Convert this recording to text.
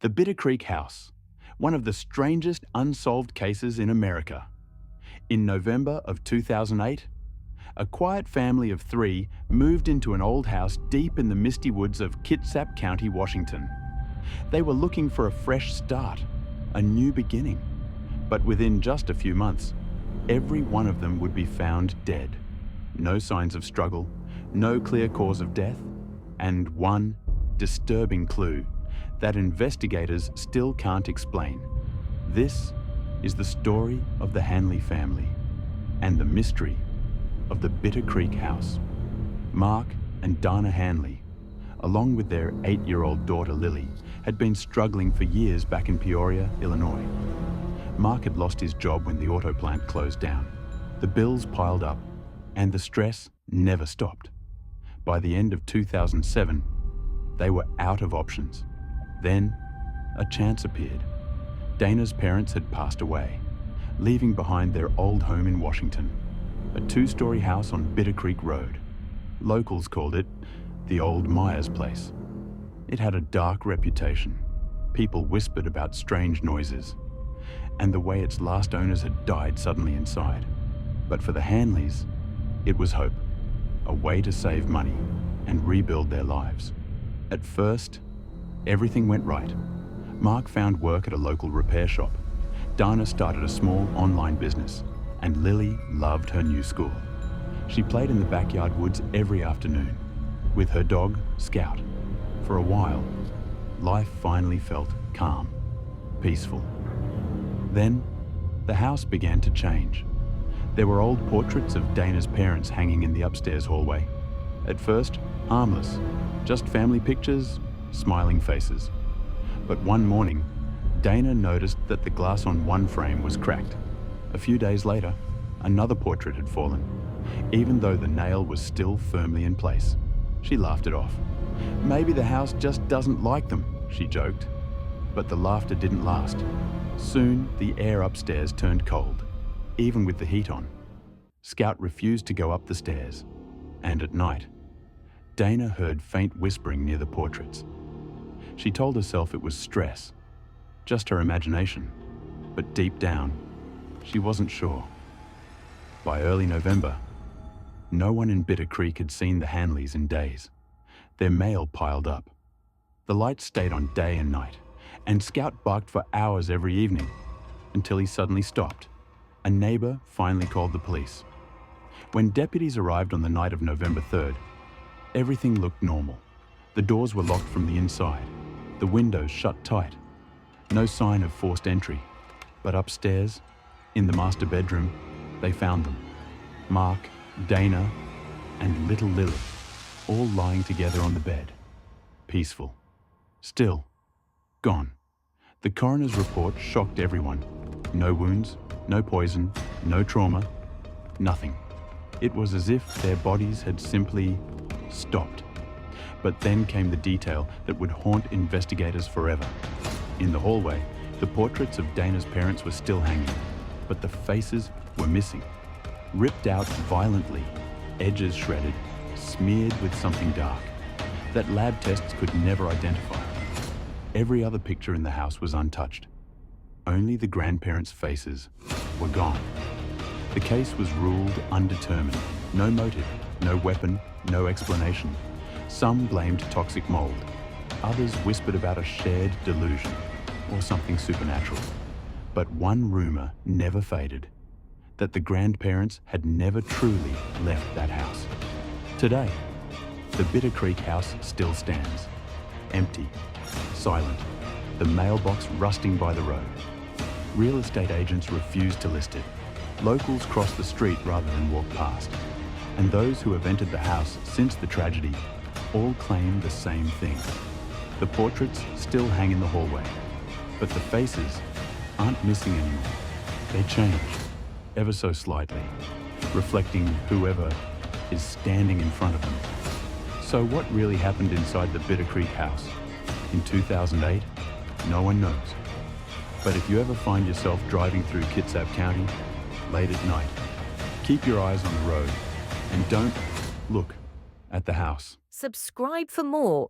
The Bitter Creek House, one of the strangest unsolved cases in America. In November of 2008, a quiet family of three moved into an old house deep in the misty woods of Kitsap County, Washington. They were looking for a fresh start, a new beginning. But within just a few months, every one of them would be found dead. No signs of struggle, no clear cause of death, and one disturbing clue that investigators still can't explain. This is the story of the Hanley family and the mystery of the Bitter Creek House. Mark and Dana Hanley, along with their 8-year-old daughter Lily, had been struggling for years back in Peoria, Illinois. Mark had lost his job when the auto plant closed down. The bills piled up, and the stress never stopped. By the end of 2007, they were out of options. Then, a chance appeared. Dana's parents had passed away, leaving behind their old home in Washington, a 2-story house on Bitter Creek Road. Locals called it the Old Myers Place. It had a dark reputation. People whispered about strange noises, and the way its last owners had died suddenly inside. But for the Hanleys, it was hope, a way to save money and rebuild their lives. At first, everything went right. Mark found work at a local repair shop. Dana started a small online business, and Lily loved her new school. She played in the backyard woods every afternoon with her dog, Scout. For a while, life finally felt calm, peaceful. Then, the house began to change. There were old portraits of Dana's parents hanging in the upstairs hallway. At first, harmless, just family pictures, smiling faces. But one morning, Dana noticed that the glass on one frame was cracked. A few days later, another portrait had fallen, even though the nail was still firmly in place. She laughed it off. Maybe the house just doesn't like them, she joked. But the laughter didn't last. Soon, the air upstairs turned cold, even with the heat on. Scout refused to go up the stairs. And at night, Dana heard faint whispering near the portraits. She told herself it was stress, just her imagination. But deep down, she wasn't sure. By early November, no one in Bitter Creek had seen the Hanleys in days. Their mail piled up. The lights stayed on day and night, and Scout barked for hours every evening, until he suddenly stopped. A neighbor finally called the police. When deputies arrived on the night of November 3rd, everything looked normal. The doors were locked from the inside, the windows shut tight. No sign of forced entry. But upstairs, in the master bedroom, they found them. Mark, Dana, and little Lily, all lying together on the bed. Peaceful. Still, gone. The coroner's report shocked everyone. No wounds, no poison, no trauma, nothing. It was as if their bodies had simply stopped. But then came the detail that would haunt investigators forever. In the hallway, the portraits of Dana's parents were still hanging, but the faces were missing. Ripped out violently, edges shredded, smeared with something dark that lab tests could never identify. Every other picture in the house was untouched. Only the grandparents' faces were gone. The case was ruled undetermined. No motive, no weapon, no explanation. Some blamed toxic mold. Others whispered about a shared delusion or something supernatural. But one rumor never faded, that the grandparents had never truly left that house. Today, the Bitter Creek house still stands, empty, silent, the mailbox rusting by the road. Real estate agents refuse to list it. Locals cross the street rather than walk past. And those who have entered the house since the tragedy all claim the same thing. The portraits still hang in the hallway, but the faces aren't missing anymore. They change, ever so slightly, reflecting whoever is standing in front of them. So what really happened inside the Bitter Creek house? In 2008, no one knows. But if you ever find yourself driving through Kitsap County late at night, keep your eyes on the road and don't look at the house. Subscribe for more